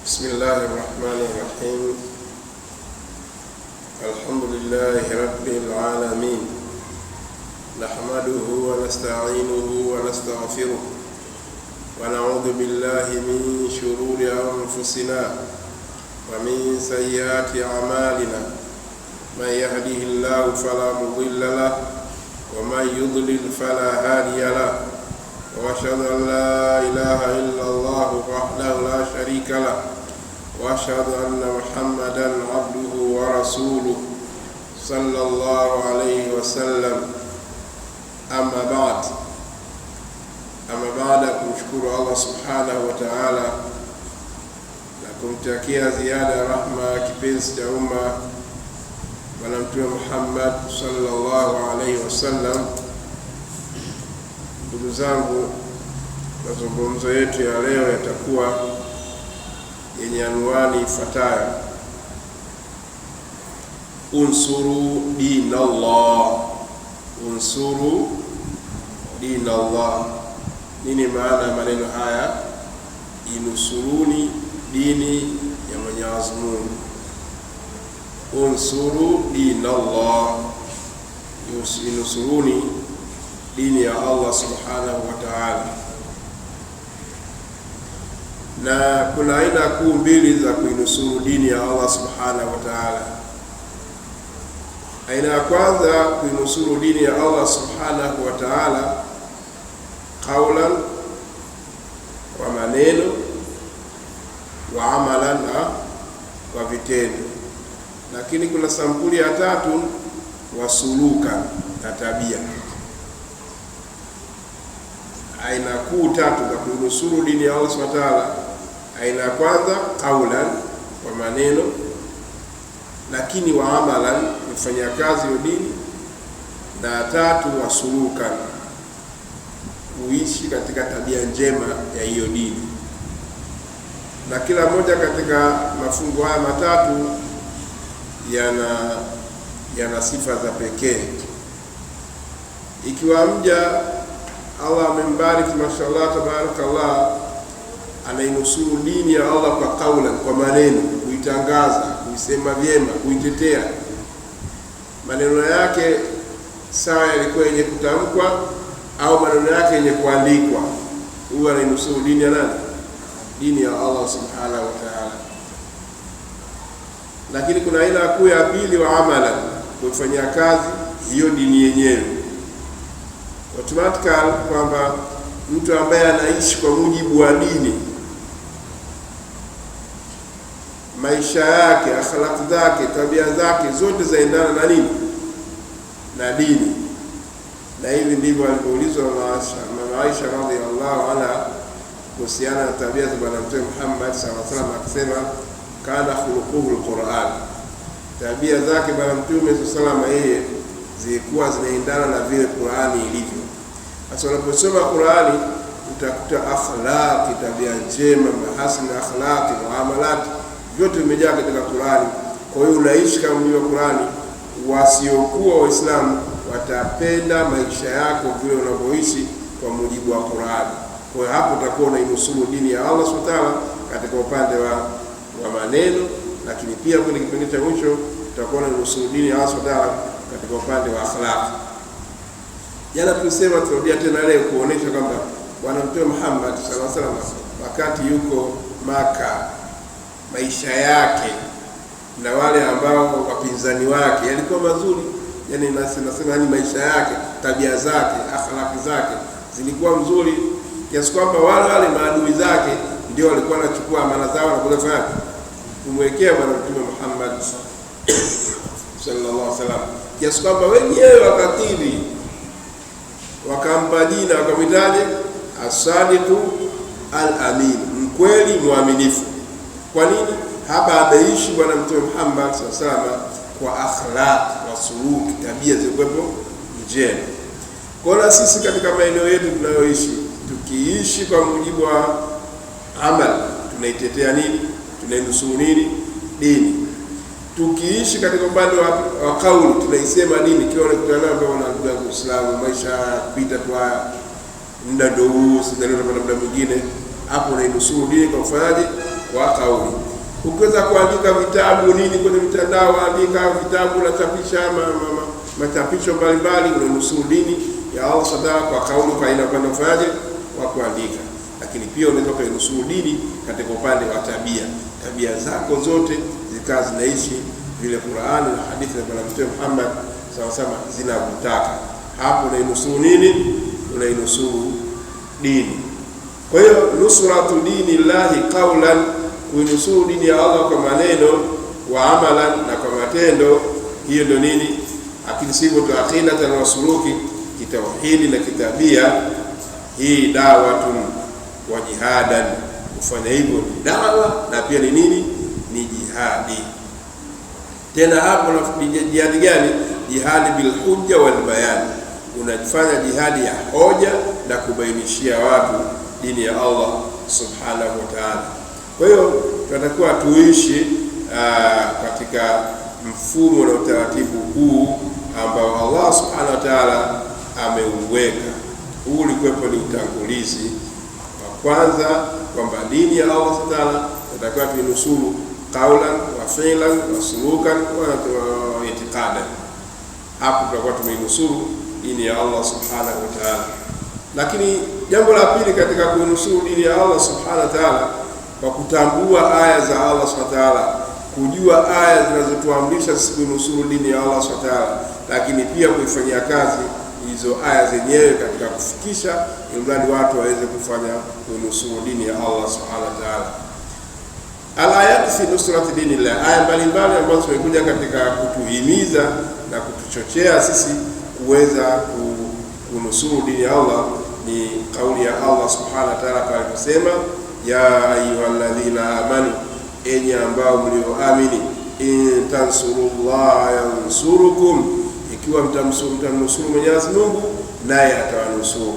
بسم الله الرحمن الرحيم. الحمد لله رب العالمين، نحمده ونستعينه ونستغفره ونعوذ بالله من شرور أنفسنا ومن سيئات أعمالنا. من يهده الله فلا مضل له ومن يضلل فلا هادي له، وأشهد أن لا إله إلا الله وحده لا شريك له، وأشهد أن محمدا عبده ورسوله صلى الله عليه وسلم. أما بعد kumshukuru Allah subhanahu wa ta'ala na kumtakia ziada rahma kipenzi cha umma Bwana Mtume Muhammad sallallahu alaihi wasallam. Ndugu zangu, mazungumzo yetu ya leo yatakuwa yenye anwani ifuatayo: unsuru dinallah. Unsuru dinallah. Nini maana ya maneno haya? Inusuruni dini ya Mwenyezi Mungu. Unsuru dinallah, inusuruni dini ya Allah subhanahu wa ta'ala. Na kuna aina kuu mbili za kuinusuru dini ya Allah subhanahu wa ta'ala. Aina ya kwanza kuinusuru dini ya Allah subhanahu wa ta'ala qawlan, kwa maneno, wa amalan, kwa vitendo. Lakini kuna sampuli ya tatu, wa suluka, na tabia. Aina kuu tatu za kuinusuru dini ya Allah subhanahu wa ta'ala. Aina ya kwanza qawlan, kwa maneno, lakini wa amalan, kufanya kazi ya dini, na tatu wa suluka, kuishi katika tabia njema ya hiyo dini. Na kila moja katika mafungo haya matatu yana sifa za pekee. Ikiwa mja Allah amembariki, mashallah tabarakallah, anainusuru dini ya Allah kwa kaula, kwa maneno, kuitangaza, kuisema vyema, kuitetea. Maneno yake sawa yalikuwa yenye kutamkwa au maneno yake yenye kuandikwa, huyo anainusuru dini ya nani? Dini ya Allah subhanahu wa ta'ala. Lakini kuna aina kuu ya pili, wa amala, kufanya kazi hiyo dini yenyewe. Automatically kwamba mtu ambaye anaishi kwa mujibu wa dini, maisha yake, akhlaq zake, tabia zake zote zaendana na nini? Na dini. Na hivi ndivyo alipoulizwa Mama Aisha radhiyallahu anha kuhusiana na tabia za Bwana Mtume Muhammad sallallahu alaihi wasallam, akisema kana khuluquhu alquran. Tabia zake Bwana Mtume sallallahu alaihi wasallam yeye zilikuwa zinaendana na vile Qur'ani ilivyo. Sasa unaposoma Qur'ani utakuta akhlaqi, tabia njema, mahasin akhlaqi, muamalat, vyote vimejaa katika Qur'ani. Kwa hiyo unaishi kama mwenye Qur'ani. Wasiokuwa Waislamu watapenda maisha yako vile unavyoishi kwa mujibu wa Qur'ani. Kwa hiyo hapo utakuwa unainusuru dini ya Allah subhanahu wa ta'ala katika upande wa maneno, lakini pia kwenye kipengele cha mwisho utakuwa unainusuru dini ya Allah subhanahu wa ta'ala katika upande wa akhlaq. Jana tulisema, turudia tena leo kuonesha kwamba Bwana Mtume Muhammad sallallahu alaihi wasallam wakati yuko Maka, maisha yake na wale ambao wapinzani wake yalikuwa mazuri. Yani nasema ni maisha yake, tabia zake, akhlaq zake zilikuwa nzuri kiasi kwamba wale maadui zake ndio walikuwa wanachukua amana zao na kufanya kumwekea Bwana Mtume Muhammad sallallahu alaihi wasallam, kiasi kwamba wenyewe wakatili wakampa jina, wakamitaje as-sadiqu al-amin, mkweli mwaminifu. Kwa nini? Hapa ameishi Bwana Mtume Muhammad sallallahu alaihi wasallam kwa akhlaq wa suluki, tabia zilizokuwepo njema. Kwa sisi katika maeneo yetu tunayoishi, tukiishi kwa mujibu wa amal, tunaitetea nini? Tunainusuru nini? Dini. Tukiishi katika upande wa kauli, tunaisema dini. Kiwa unakutana ambao wanaanza Uislamu, maisha kupita tu muda ndio huu, sidhani na muda mwingine, hapo unainusuru dini kwa kufanyaje? kwa kauli. Ukiweza kuandika vitabu nini kwenye mitandao, andika vitabu na chapisha machapisho mbalimbali, unanusuru dini ya Allah subhanahu kwa kauli, kwa aina kwenda kufanyaje kwa kuandika. Lakini pia unaweza kuinusuru dini katika upande wa tabia zako zote zikawa zinaishi vile Qur'ani na hadithi za Bwana Mtume Muhammad SAW zinakutaka. Hapo unainusuru nini? Unainusuru dini. Kwa hiyo nusratu dini llahi qawlan, kuinusuru dini ya Allah kwa maneno, wa amalan, na kwa matendo. Hiyo ndio nini? Akili sivyo tu aqidatan wa suluki, kitauhidi na kitabia. Hii dawatun wa jihadan, kufanya hivyo ni dawa na pia ni nini? Ni jihadi. Tena hapo na jihadi gani? Jihadi bil hujja wal bayan, unafanya jihadi ya hoja na kubainishia watu dini ya Allah subhanahu wa ta'ala. Kwa hiyo tunatakiwa tuishi katika mfumo na utaratibu huu ambao Allah subhanahu wa ta'ala ameuweka. Huu ulikuwepo ni utangulizi wa kwanza kwamba dini ya Allah subhanahu wa ta'ala tunatakiwa tuinusuru qaulan wa fi'lan wa sulukan wa i'tiqadan. Hapo tutakuwa tumeinusuru dini ya Allah subhanahu wa ta'ala. Lakini jambo la pili katika kuinusuru dini ya Allah subhanahu wa ta'ala, kwa kutambua aya za Allah subhanahu wa ta'ala, kujua aya zinazotuamrisha sisi kuinusuru dini ya Allah subhanahu wa ta'ala, lakini pia kuifanyia kazi hizo aya zenyewe katika kufikisha, ili watu waweze kufanya kuinusuru dini ya Allah subhanahu wa ta'ala. Al-ayat fi nusrati dinillah, aya mbalimbali ambazo zimekuja katika kutuhimiza na kutuchochea sisi kuweza kunusuru dini ya Allah ni kauli ya Allah subhanahu wa ta'ala pale kusema, ya ayyuhalladhina amanu, enyi ambao mlioamini, in tansurullaha yansurukum, ikiwa mtamnusuru Mwenyezi Mungu naye atawanusuru.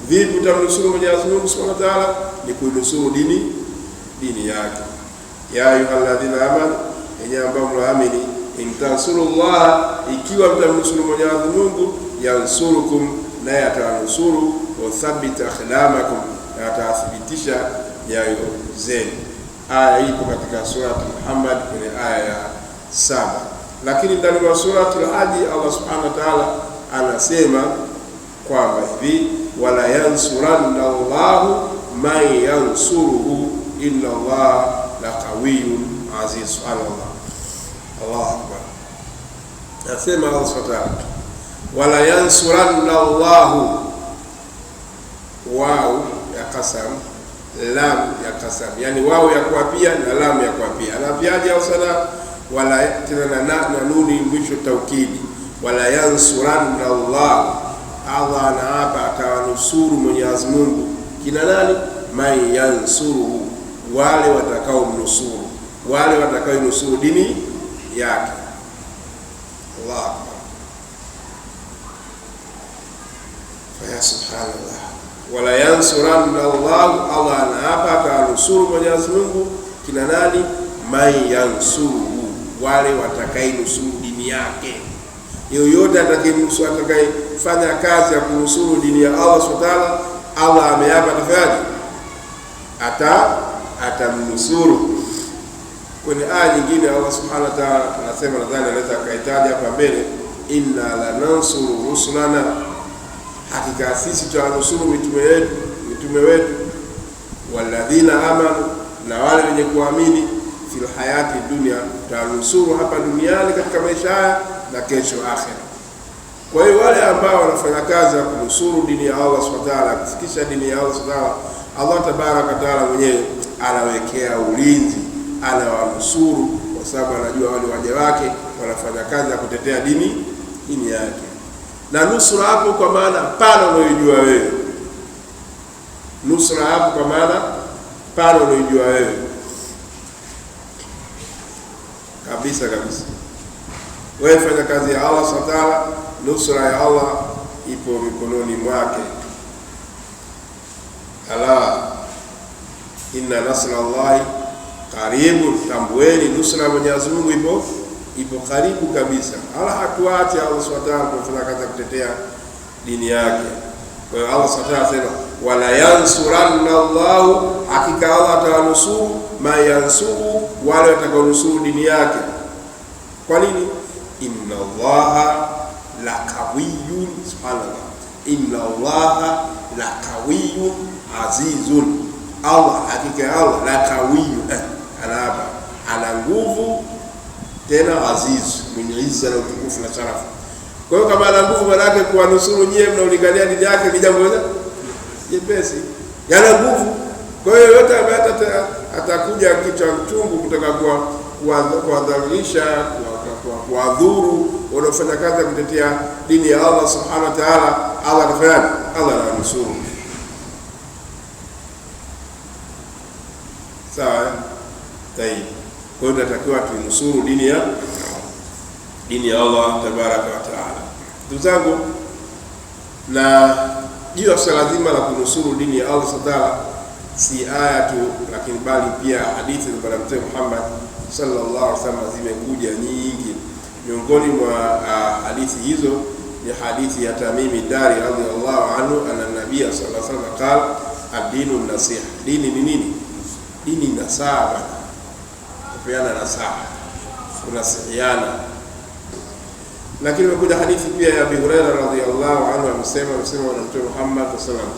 Vipi mtamnusuru Mwenyezi Mungu subhanahu wa ta'ala? Ni kuinusuru dini yake. Ya ayyuhalladhina amanu, enyi ambao mlioamini, in tansurullaha, ikiwa mtamnusuru Mwenyezi Mungu, yansurukum, naye atawanusuru, wa thabbita akhlamakum, na atathibitisha nyayo zenu. Aya ipo katika surati Muhammad kwenye aya ya 7. Lakini ndani ya surati al-Hajj Allah subhanahu wa ta'ala anasema kwamba hivi, wala yansuranna Allahu man yansuruhu inna Allah la qawiyyun aziz. Subhanallah, Allahu akbar. Anasema Allah subhanahu wa ta'ala, wala yansuranna Allahu, wao ya qasam, lam ya qasam, yani wao ya kuapia na lam ya kuapia. Anapiaje au sana? Wala tena na nuni mwisho taukidi. Wala yansuranna Allah, Allah anaapa atawanusuru Mwenyezi Mungu. Kina nani? Man yansuruhu, wale watakao mnusuru, wale watakao nusuru dini yake. Allah akbar. Fa subhanallah, wala yansuranna Allah, Allah anaapa atawanusuru Mwenyezi Mungu. Kina nani? Man yansuruhu, wale watakayenusuru dini yake. Yoyote atakayefanya kazi ya kunusuru dini ya Allah subhanahu wa ta'ala, Allah ameapa atafanyaje? Atamnusuru. Kwenye aya nyingine Allah subhanahu wa ta'ala anasema, nadhani anaweza kaitaja hapa mbele, inna lanansuru rusulana, hakika sisi tutanusuru mitume wetu, walladhina amanu, na wale wenye kuamini, fil hayati dunya, tutanusuru hapa duniani katika maisha haya na kesho akhera. Kwa hiyo wale ambao wanafanya kazi ya kunusuru dini ya Allah subhanahu wa ta'ala, kufikisha dini ya Allah subhanahu wa ta'ala, Allah tabaraka wa ta'ala mwenyewe anawekea ulinzi, anawanusuru, kwa sababu anajua wale waja wake wanafanya kazi ya kutetea dini yake. Na nusura hapo kwa maana pana unayojua wewe, nusura hapo kwa maana pana unayojua wewe kabisa. Wewe fanya kazi ya Allah subhanahu wa ta'ala, nusura ya Allah ipo mikononi mwake. Ala inna nasrallahi qaribun, tambueni nusra ya Mwenyezi Mungu ipo karibu kabisa. Ala hatuache Allah subhanahu wa ta'ala kufanya kazi ya kutetea dini yake. Kwa hiyo Allah subhanahu wa ta'ala wala yansuranna Allahu, hakika Allah atawanusuru man yansuru, wale watakaonusuru dini yake. Kwa nini? Inna Allaha lakawiyyun, subhanallah, inna Allaha lakawiyyun azizun, Allah, hakika Allah lakawiyyun, anaba ana nguvu tena aziz, mwenye izza na utukufu na sharafu. Kwa hiyo kama ana nguvu, maana yake kuwanusuru nyie mnaolingania dini yake ni jambo jepesi, yana nguvu. Kwa hiyo yote ambaye atakuja kichwa mchungu kutaka kuwadhalilisha, kuwadhuru wanaofanya kazi ya kutetea dini ya Allah subhanahu wa ta'ala, Allah anafanya, Allah ananusuru. Sawa? Tayeb. Kwa hiyo tunatakiwa tunusuru dini ya Allah tabaraka wa taala. Ndugu zangu, na juu ya swala zima la kunusuru dini ya Allah subhanahu, si aya tu, lakini bali pia hadithi za Bwana Mtume Muhammad sallallahu alaihi wasallam zimekuja nyingi. Miongoni mwa hadithi hizo ni hadithi ya Tamimi Dari radhiyallahu anhu, anna Nabii sallallahu alaihi wasallam qala, ad-dinu nasiha, dini ni nini? Dini nasaha, kupeana nasaha, kunasihiana. Lakini imekuja hadithi pia ya Abi Hurairah radhiyallahu anhu, amesema Bwana Mtume Muhammad sallallahu alaihi wasallam,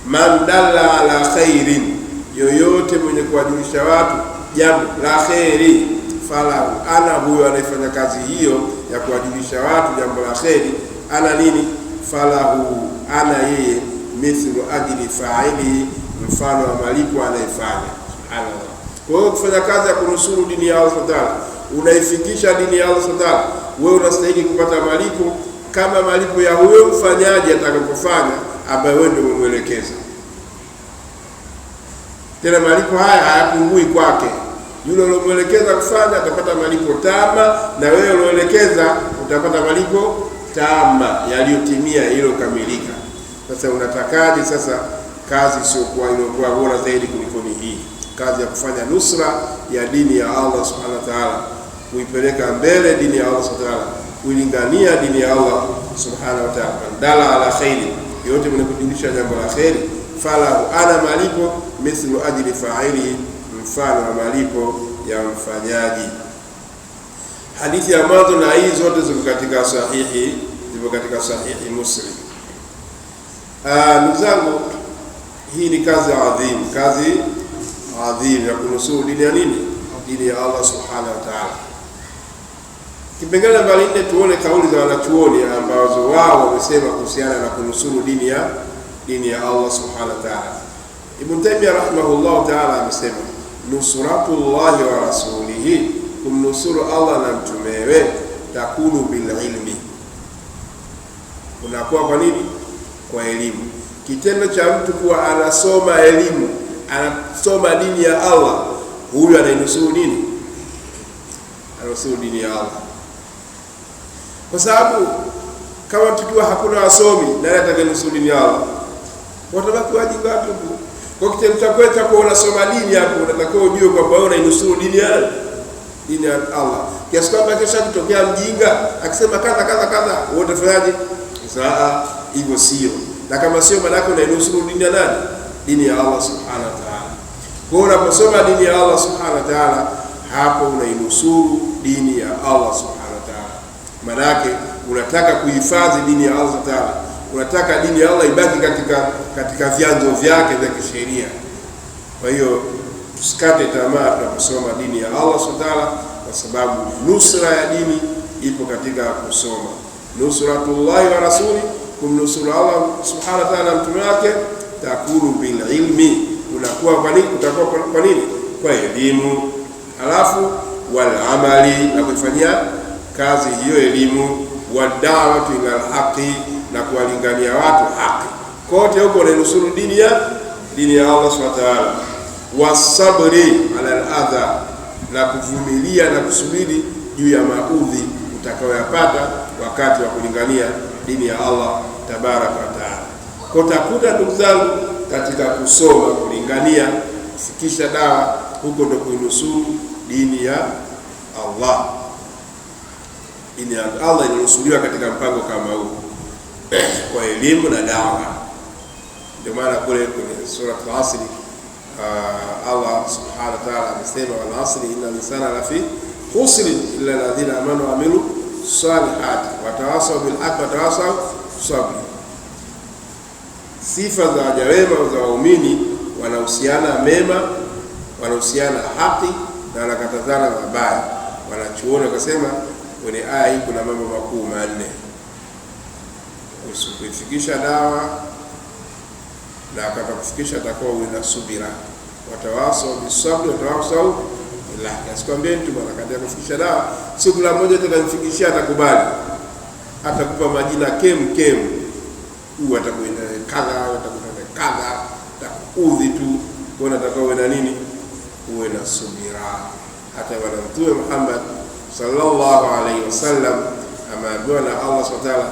man dalla ala khairin, yoyote mwenye kuwajulisha watu jambo la khairi, falahu, ana huyo anayefanya kazi hiyo ya kuwajulisha watu jambo la khairi, ana nini? Falahu, ana yeye, mithlu ajli fa'ili, mfano wa malipo anayefanya. Subhanallah. Kwa hiyo kufanya kazi ya kunusuru dini ya Allah subhanahu, unaifikisha dini ya Allah subhanahu, wewe unastahili kupata malipo kama malipo ya huyo mfanyaji atakapofanya, ambaye wewe ndio umemwelekeza. Tena malipo haya hayapungui kwake. Yule uliyomwelekeza kufanya atapata malipo tama, na wewe ulioelekeza utapata malipo tama yaliyotimia, yaliyokamilika. Sasa unatakaje sasa kazi isiyokuwa iliyokuwa bora zaidi kuliko hii? Kazi ya kufanya nusra ya dini ya Allah subhanahu wa ta'ala, kuipeleka mbele dini ya Allah subhanahu wa ta'ala, kuilingania dini ya Allah subhanahu wa ta'ala. Dala ala khairi, yote mwenye kujulisha jambo la khairi, falahu, ana malipo, mithlu ajli fa'ili, mfano wa malipo ya mfanyaji. Hadithi ya mwanzo na hii zote ziko katika sahihi Muslim. Ndugu zangu, hii ni kazi adhim ya kunusuru dini ya nini? Dini ya Allah subhanahu wa ta'ala. Kipengele namba 4, tuone kauli za wanachuoni ambazo wao wamesema kuhusiana na kunusuru dini ya Allah subhanahu wa ta'ala. Ibn Taymiyyah rahimahullah ta'ala amesema, nusratullahi wa rasulihi, kumnusuru Allah na mtumewe, takunu bil ilmi, unakuwa kwa nini? Kwa elimu. Kitendo cha mtu kuwa anasoma elimu, anasoma dini ya Allah, huyu anainusuru nini? Anasuru dini ya Allah. Kwa sababu kama tukiwa hakuna wasomi, nani atakayenusuru dini ya Allah? Watabaki wajinga tu. Kwa kitendo cha kwenda kwa unasoma dini hapo, unatakiwa ujue kwamba wewe unainusuru dini ya Allah. Kiasi kwamba kesho kitokea mjinga akisema kadha, wewe utafanyaje? Sasa hivyo sio. Na kama sio, maana yake unainusuru dini ya nani? Dini ya Allah subhanahu wa ta'ala. Kwa hiyo unaposoma dini ya Allah subhanahu wa ta'ala, hapo unainusuru dini ya Allah subhanahu wa ta'ala. Maana yake unataka kuhifadhi dini ya Allah subhanahu wa ta'ala, unataka dini ya Allah ibaki katika vyanzo vyake vya kisheria. Kwa hiyo tusikate tamaa tunaposoma dini ya Allah subhanahu wa ta'ala, kwa sababu nusra ya dini ipo katika kusoma. Nusratullahi wa rasuli, kumnusuru Allah subhanahu wa ta'ala mtume wake, takunu bil ilmi, unakuwa kwa nini? Utakuwa kwa nini? Kwa elimu. Alafu wal amali, na kufanyia kazi hiyo elimu, wa da'watu ila haqi, na kuwalingania watu haki. Kote huko unanusuru dini ya Allah subhanahu wa ta'ala. Wasabri ala al-adha, na kuvumilia na kusubiri juu ya maudhi utakayoyapata wakati wa kulingania dini ya Allah tabaraka wa taala. Kwa utakuta ndugu zangu, katika kusoma, kulingania, kufikisha dawa, huko ndo kuinusuru dini ya Allah. Dini ya Allah inanusuliwa katika mpango kama huu, kwa elimu na dawa. Ndio maana kule kwenye sura al-Asr Allah subhanahu wa ta'ala amesema wal asri innal insana lafi khusr illa alladhina amanu wa amilu salihati wa tawasaw bil haqqi wa tawasaw sabr. Sifa za waja wema za waumini wanahusiana mema, wanahusiana haki na wanakatazana mabaya. Wanachuoni wakasema kwenye aya hii kuna mambo makuu manne: kufikisha dawa, na atakapofikisha atakuwa una subira, watawasau bisabri watawasau billah. Asikwambie mtu bwana katika kufikisha dawa siku la moja tutamfikishia atakubali, atakupa majina kem huyu atakwenda kadha, atakwenda kadha, atakuudhi tu. Kwa hiyo atakuwa uwe na nini? Uwe na subira. Hata bwana Mtume Muhammad sallallahu alaihi wasallam ameambiwa na Allah subhanahu wa ta'ala,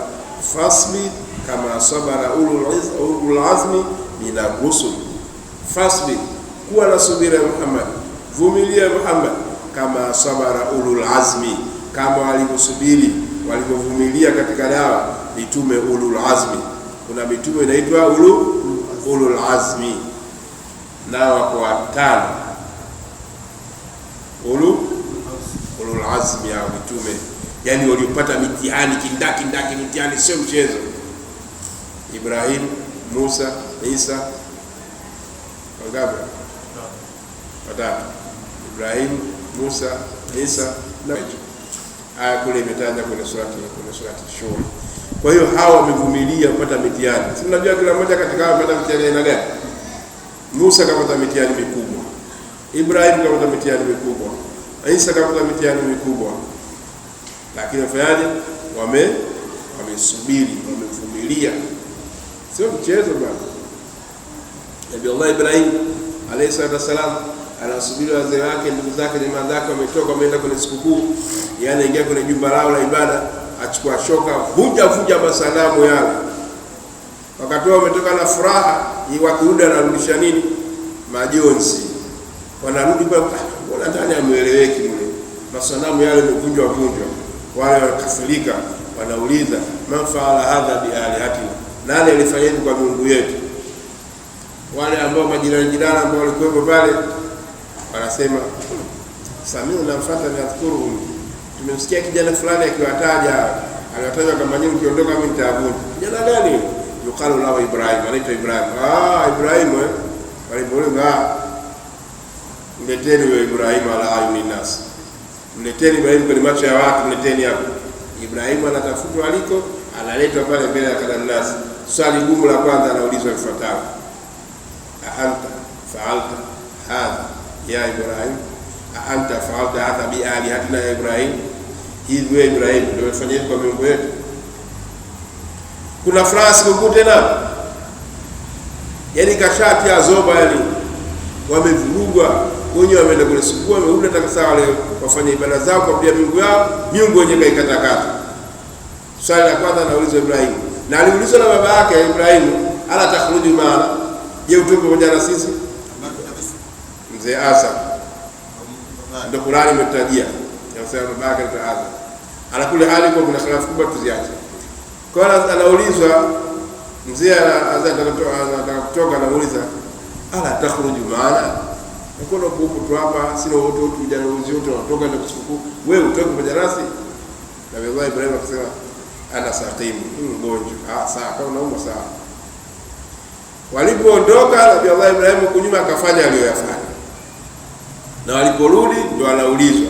fasbir kama sabara ulul azmi min ar-rusul. Fasbir, kuwa na subira Muhammad, vumilia Muhammad, kama sabara ulul azmi, kama walivyosubiri walivyovumilia katika dawa mitume ulul azmi. Kuna mitume inaitwa ulul azmi, na wako watano ulul azmi ya mitume, yani waliopata mitihani kindaki mitihani sio mchezo. Ibrahim, Musa, Isa, wangapi? Watatu. Ibrahim, Musa, Isa na aya kule imetaja kwenye surati Shura. Kwa hiyo hawa wamevumilia kupata mitihani. Si mnajua kila mmoja katika hao amepata mitihani aina gani? Musa kapata mitihani mikubwa, Ibrahim kapata mitihani mikubwa, Isa kapata mitihani mikubwa, lakini wafanyaje? Wamesubiri, wamevumilia. Sio mchezo bwana. Nabii Allah Ibrahim alayhi salam anasubiri wazee wake, ndugu zake, jamaa zake wametoka, wameenda kwenye sikukuu, yani ingia kwenye jumba lao la ibada, achukua shoka, vunja masanamu yale. Wakati wao wametoka na furaha, wakirudi anarudisha nini? Majonzi. Wanarudi kwa mbona ndani ameeleweki mle. Masanamu yale yamevunjwa. Wale wakafilika, wanauliza man faala hadha bi alihatina, nani alifanya hivi kwa Mungu yetu? Wale ambao majirani ambao walikuwa pale wanasema Samiu na mfata ni adhkuruhum, tumemsikia kijana fulani akiwataja, aliwataja kama nyinyi mkiondoka mimi nitavunja. Kijana gani? Yukalu lahu Ibrahim, anaitwa Ibrahim. Ibrahim walipouliza, mleteni huyo Ibrahim ala ayuni nas, mleteni Ibrahim kwenye macho ya watu, mleteni hapo. Ibrahim anatafutwa aliko, analetwa pale mbele ya kadannas. Swali gumu la kwanza anaulizwa lifuatalo: anta fa'alta hadha ya Ibrahim, anta fa'alta hadha bi alihatina ya Ibrahim? Hivi wewe Ibrahim ndio umefanya hivi kwa miungu yetu? Kuna furaha siku tena, yani kashati ya zoba, yani wamevurugwa wenyewe, wameenda kule siku, wameunda takasa wale wafanye ibada zao kwa pia miungu yao, miungu yenyewe kaikatakata. Swali la kwanza anaulizwa Ibrahim, na aliulizwa na baba yake Ibrahim, ala takhruju maana, je utoke pamoja na sisi? Mzee Asa ndio Qur'ani imetajia, yanasema baba yake ni Asa. Ala kule hali kwa kuna khilafu kubwa, tuziache. Kwa hiyo anaulizwa mzee Asa anataka kutoka, anauliza ala takhruju maana, mkono kupo tu hapa, sina wote vijana wote wanatoka na kusuku, wewe utoke pamoja nasi? Na Nabii Ibrahim akasema ana saqimu, mgonjwa. Sawa, kama unaumwa sawa. Walipoondoka Nabii Allah Ibrahim kunyuma akafanya aliyoyafanya, na waliporudi ndio anaulizwa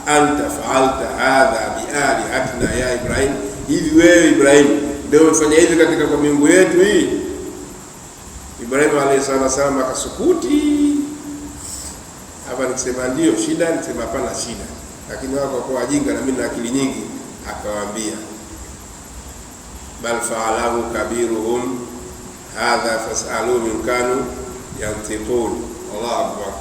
anta fa'alta hadha bi alihatina ya Ibrahim, hivi wewe Ibrahim ndio umefanya hivi katika kwa miungu yetu hii? Ibrahim alayhi salam akasukuti. Hapa nikisema ndio shida, nikisema hapana shida, lakini wao kwa wajinga na mimi na akili nyingi, akawaambia bal fa'alahu kabiruhum hadha fas'alu min kanu yantiqun. Allahu akbar.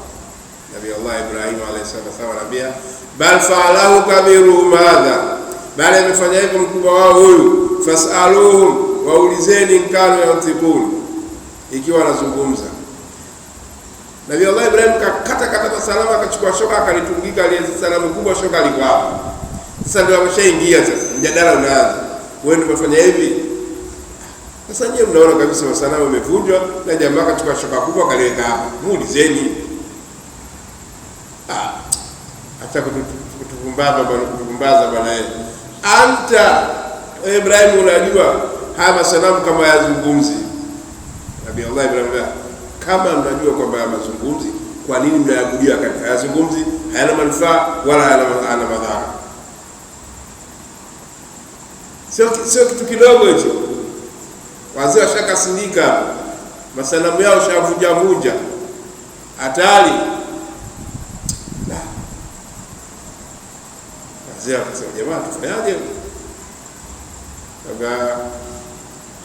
Nabii Allah Ibrahim alayhi salam anambia bal fa'alahu kabiruhum hadha, bali amefanya hivyo mkubwa wao huyu, fas'aluhum, waulizeni kanu yantiqun, ikiwa anazungumza. Nabii Allah Ibrahim kata salama, akachukua shoka akalitungika ile salamu kubwa, shoka alikuwa hapo. Sasa ndio ameshaingia, sasa mjadala unaanza, wewe ndio umefanya hivi? Sasa nyie mnaona kabisa masanamu yamevunjwa na jamaa katika shoka kubwa kaliweka hapa. Muulizeni. Acha kutupumbaza bwana yeye. Anta Ibrahim, unajua haya masanamu kama yazungumzi. Nabii Allah Ibrahim, kama mnajua kwamba mazungumzi, kwa nini mnaabudia katika yazungumzi? Hayana manufaa wala hayana madhara. Sio kitu kidogo hicho. Wazee washakasindika, masanamu yao shavunja hatari. Wazee wakasema, jamaa tufanyaje? Kaga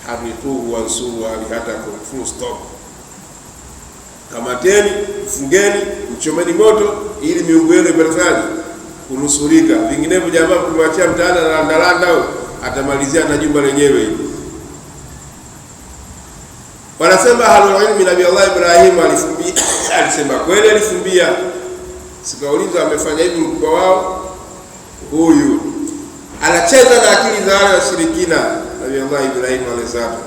haritu wansuru alihatakum, full stop. Kamateni, fungeni, mchomeni moto ili miungu yenu ipate kunusurika. Vinginevyo jamaa kumwachia mtaani na landalanda atamalizia na jumba lenyewe hili. Wanasema ahlul ilmi, Nabii Allah Ibrahim alifumbia. Alisema kweli alifumbia. Sikauliza amefanya hivi mkubwa wao huyu. Anacheza na akili za wale washirikina. Nabii Allah Ibrahim alayhisalatu.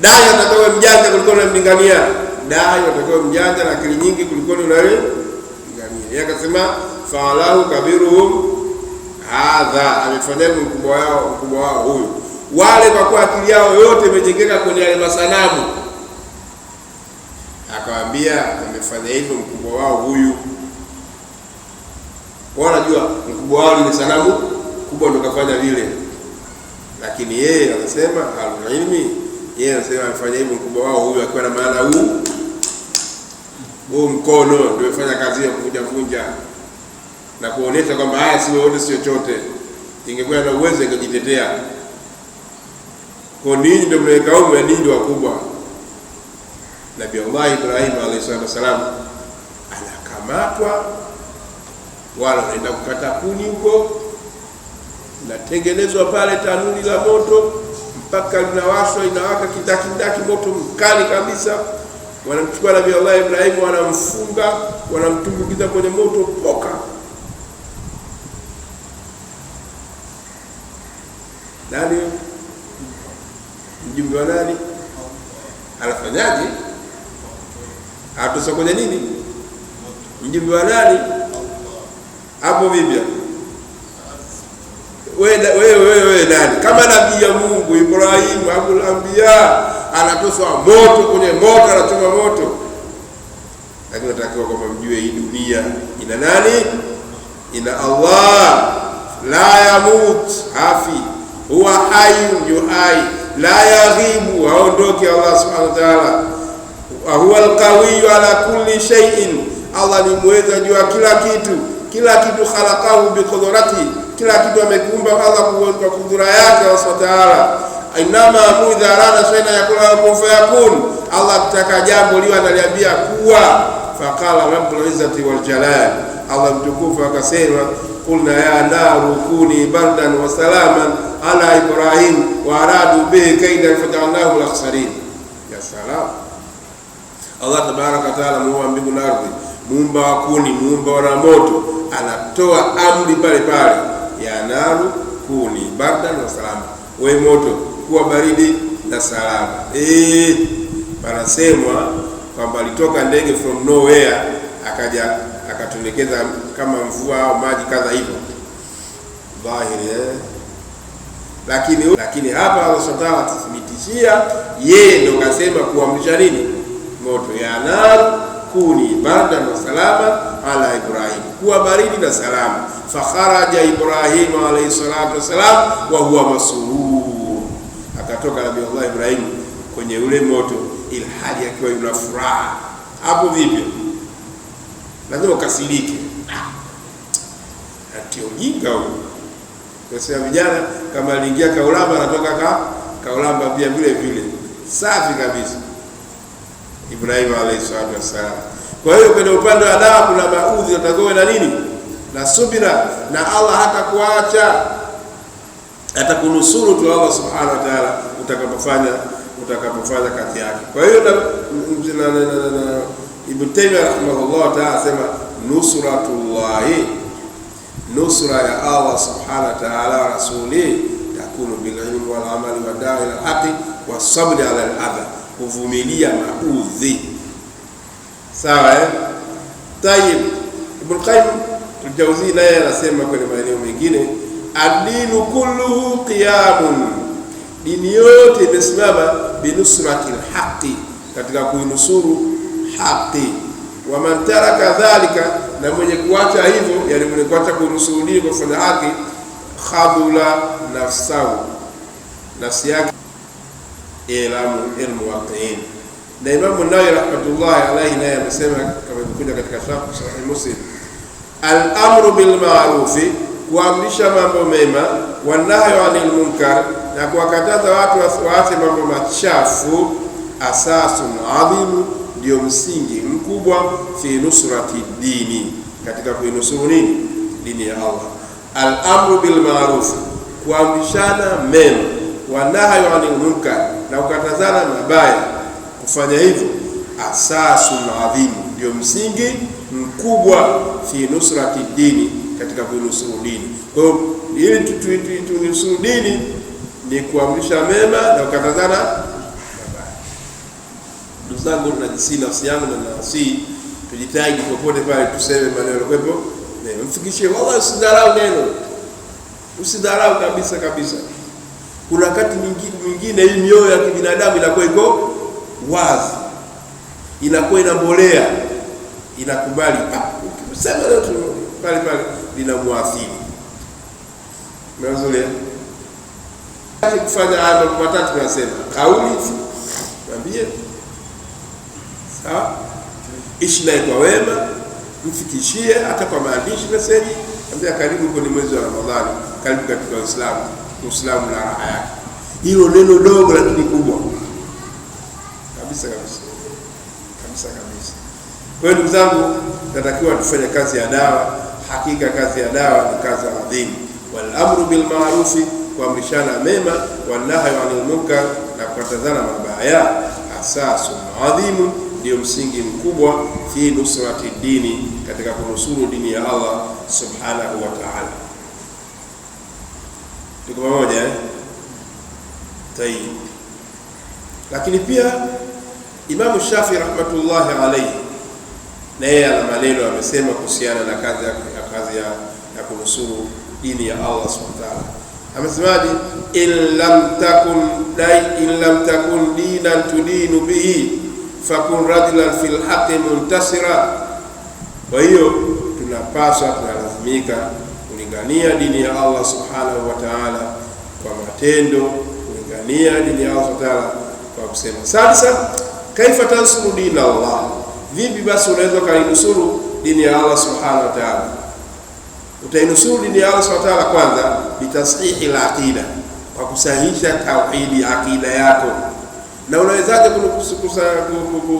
Dai atakuwa mjanja kuliko unamlingania. Dai atakuwa mjanja na akili nyingi kuliko unalingania. Yeye akasema fa'alahu kabiruhum hadha, amefanya hivi mkubwa wao huyu. Wale kwa kuwa akili yao yote imejengeka kwenye yale masanamu. Akawaambia amefanya hivyo mkubwa wao huyu. Wanajua mkubwa wao ni sanamu kubwa ndo kafanya vile. Lakini yeye anasema al-ilmi, yeye anasema amefanya hivyo mkubwa wao huyu akiwa na maana huu mkono ndio amefanya kazi ya kuvunja na kuonesha kwamba haya si wote sio chochote. Ingekuwa na uwezo ingejitetea. Kwa nini ndio mleka ume ndio wakubwa? Nabii Allah Ibrahim alayhi wasallam anakamatwa, wala anaenda kukata kuni huko, natengenezwa pale tanuri la moto mpaka linawashwa, inawaka kindaki moto mkali kabisa. Wanamchukua Nabii Allah Ibrahim, wanamfunga, wanamtumbukiza kwenye moto poka. Nani mjumbe wa nani anafanyaje? Atosokonya nini? Mjumbe wa nani? Hapo vipi? Wewe nani? Kama nabii ya Mungu Ibrahim Abul Anbiya anatoswa moto kwenye moto, anachoma moto. Lakini natakiwa kwamba mjue hii dunia ina nani? Ina Allah. La yamut, hafi. Huwa hayyun yuhai, la yaghibu, haondoki Allah subhanahu wa ta'ala. Huwa al-qawiyyu ala kulli shay'in, Allah ni muweza juu ya kila kitu khalaqahu bi qudrati, kila kitu amekumba Allah kwa kudura yake subhanahu wa ta'ala. Inama muidha arada shay'an yakula kun fayakun, Allah akitaka jambo liwe analiambia kuwa. Faqala rabbul izzati wal jalal, Allah mtukufu akasema qulna ya naru kuni bardan wa salaman ala Ibrahim wa aradu bihi kaidan fata'alnahu al-akhsarin. Ya salam. Allah tabaraka taala, muumba mbingu na ardhi, muumba wa kuni, muumba wa moto, anatoa amri pale ya naru kuni bardan wa salama, we moto kuwa baridi na salama. Panasemwa kwamba alitoka ndege from nowhere akaja akatulekeza kama mvua au maji kadha hivyo dhahiri. Lakini hapa Allah Subhanahu atathibitishia yeye ndo kasema kuamrisha nini? Moto ya nar kuni bardan wa salama ala Ibrahim, kuwa baridi na salama. Fakharaja Ibrahim alayhi salatu wasalam wa huwa masrur, akatoka Nabii Allah Ibrahim kwenye ule moto ilhali akiwa yuna furaha. Hapo vipi? Lazima ukasirike. Ati ujinga huo. Kwa vijana kama aliingia kaulamba anatoka kaulamba pia vile safi kabisa. Ibrahim alayhi salatu wasalam. Kwa hiyo kwenye upande wa dawa kuna maudhi utakoe na nini? Na subira, na Allah hata kuacha, atakunusuru tu Allah subhanahu wa ta'ala utakapofanya kazi yake. Kwa hiyo Ibn Taymiyyah rahimahullah ta'ala sema nusratullahi, nusra ya Allah subhanahu wa ta'ala wa rasuli takunu bil ilmi wal amali wa da'i al haqi wasabri ala al-adha, kuvumilia maudhi. Sawa Tayib, Ibn Qayyim al-Jawzi naye anasema kwenye maeneo mengine, ad-dinu kulluhu qiyamun, dini yote imesimama binusrati al-haqqi, katika kuinusuru haki. Wa man taraka dhalika, na mwenye kuacha hivyo, yani mwenye kuacha kuinusuru dini kwa kufanya haki, khadula nafsahu, nafsi yake. Ilamu ilmu waqiin. Na Imam Nawawi rahmatullahi alayhi naye amesema kama ilivyokuja katika Sahih Muslim, al-amru bil ma'ruf, kuamrisha mambo mema, wa nahyu 'anil munkar, na kuwakataza watu waache mambo machafu, asasun adhim, ndio msingi mkubwa, fi nusrati dini, katika kuinusuru nini? Dini ya Allah. Al-amru bil ma'ruf, kuamrishana mema, wa nahyu 'anil munkar, na kukatazana mabaya. Kufanya hivyo, asasun adhim, ndio msingi mkubwa, fi nusrati dini, katika kuinusuru dini. Kwa hiyo ili tunusuru dini ni kuamrisha mema na kukatazana mabaya. Ndugu zangu, najisi nafsi yangu na nafsi, tujitahidi popote pale tuseme maneno kwepo, mfikishie wallahi, usidharau neno, usidharau kabisa kabisa. Kuna wakati mwingine hii mioyo ya kibinadamu inakuwa iko wazi, inakuwa inambolea, inakubali ukisema leo tu pale pale linamwathiri. Mwanzo kufanya haya mambo matatu tunasema, kauli, mwambie sawa, ishi naye kwa wema, mfikishie hata kwa maandishi message, ambia karibu kwenye mwezi wa Ramadhani, karibu katika Uislamu, Uislamu na raha yake. Hilo neno dogo lakini kubwa kabisa kabisa kabisa kabisa. Kwa hiyo ndugu zangu, tunatakiwa tufanye kazi ya dawa. Hakika kazi ya dawa ni kazi adhimu. Wal amru bil ma'ruf, kuamrishana mema, wa nahyu 'anil munkar, na kukatazana mabaya, asasun adhimu, ndio msingi mkubwa, fi nusrati dini, katika kunusuru dini ya Allah subhanahu wa ta'ala. Tuko pamoja Tayib. Lakini pia Imam Shafi rahmatullahi alayhi naye ana maneno amesema kuhusiana na kazi ya kunusuru dini ya Allah subhanahu wa ta'ala. Amesemaje? in lam takun dinan tudinu bihi fakun rajulan fil haqqi muntasira. Kwa hiyo tunapaswa, tunalazimika kulingania dini ya Allah subhanahu wa ta'ala kwa matendo, kulingania dini ya Allah subhanahu wa ta'ala kwa kusema. Sasa kaifa tansuru dini Allah, vipi basi unaweza kuinusuru dini ya Allah subhanahu wa ta'ala? Utainusuru dini ya Allah subhanahu wa ta'ala kwanza bitashihi al-aqida, kwa kusahihisha tauhidi, aqida yako. Na unawezaje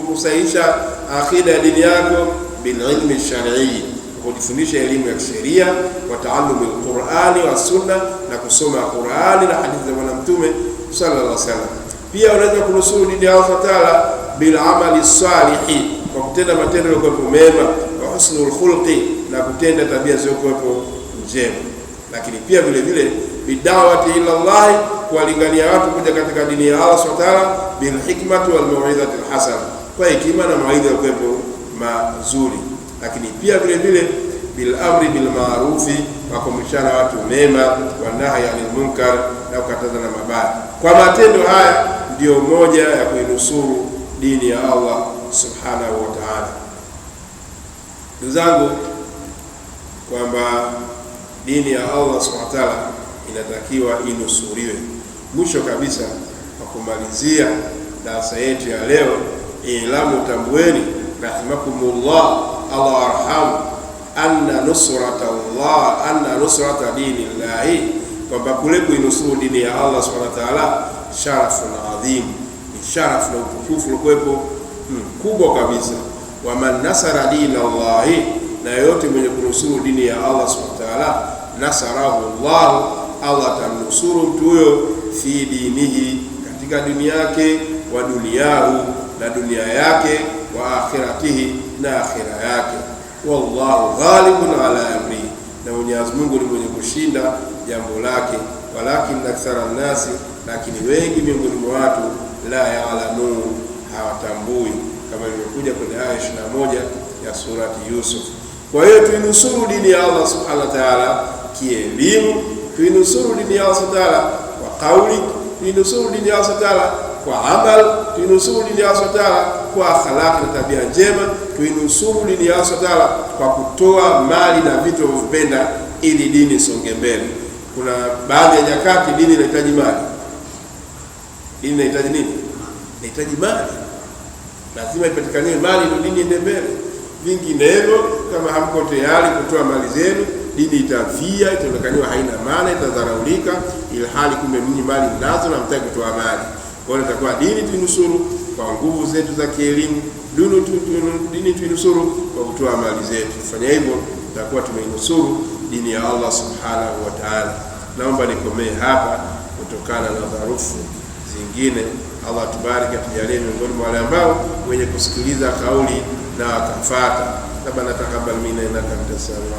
kusahihisha aqida ya dini yako? Bil ilmi shar'i, kujifundisha elimu ya sheria, wa taallumi al-Qur'ani wa sunna, na kusoma Qur'ani na hadithi za Bwana Mtume sallallahu alaihi wasallam. Pia unaweza kunusuru dini ya Allah ta'ala bil amali salihi, kwa kutenda matendo yaliyo mema, wa husnul khulqi, na kutenda tabia zilizo njema. Lakini pia vile vile bidawati ila Allah, kuwalingania watu kuja katika dini ya Allah subhanahu wa ta'ala, bil hikmati wal mau'izati al hasana, kwa hekima na mawaidha yaliyo mazuri. Lakini pia vile vile bil amri bil ma'rufi, wa kumshana watu mema, wa nahyi 'anil munkar, na kukatazana mabaya. Kwa matendo haya ndio moja ya kuinusuru dini ya Allah subhanahu wa ta'ala. Ndugu zangu, kwamba dini ya Allah subhanahu wa ta'ala inatakiwa inusuriwe. Mwisho kabisa, kwa kumalizia darasa yetu ya leo, ilamu, tambueni rahimakumullah, Allah arhamu, anna nusrata dinillahi, kwamba kule kuinusuru dini ya Allah subhanahu wa ta'ala sharafun adhim, ni sharafu na utukufu uliokuwepo mkubwa kabisa. Wa man nasara dinallahi, na yote mwenye kunusuru dini ya Allah subhanahu wa ta'ala, nasarahu Allah, Allah atamnusuru mtu huyo, fi dinihi, katika dunia yake, wa duniyahu, na dunia yake, wa akhiratihi, na akhira yake. Wallahu ghalibun ala amri, na Mwenyezi Mungu ni mwenye kushinda jambo lake. Walakin akthara nasi, lakini wengi miongoni mwa watu la ya'lamun, hawatambui, kama ilivyokuja kwenye aya 21 ya surati Yusuf. Kwa hiyo tuinusuru dini ya Allah subhanahu wa ta'ala kielimu, tuinusuru dini ya Allah subhanahu wa ta'ala kwa kauli, tuinusuru dini ya Allah subhanahu wa ta'ala kwa amal, tuinusuru dini ya Allah subhanahu wa ta'ala kwa akhlaq na tabia njema, tuinusuru dini ya Allah subhanahu wa ta'ala kwa kutoa mali na vitu vinavyopenda ili dini isonge mbele. Kuna baadhi ya nyakati dini inahitaji mali. Dini inahitaji nini? Inahitaji mali. Lazima ipatikane mali ndio dini iende mbele. Vinginevyo kama hamko tayari kutoa mali zenu, dini itavia, itaonekana haina maana, itadharaulika, ili hali kumbe mimi mali nazo na mtaki kutoa mali. Kwa hiyo itakuwa dini tuinusuru kwa nguvu zetu za kielimu, dini tuinusuru kwa kutoa mali zetu. Kufanya hivyo tutakuwa tumeinusuru dini ya Allah subhanahu wa ta'ala. Naomba nikomee hapa kutokana na dharufu zingine. Allah tubariki, atujalie miongoni mwa wale ambao wenye kusikiliza kauli na wakafuata. Rabbana taqabbal minna innaka antas samiul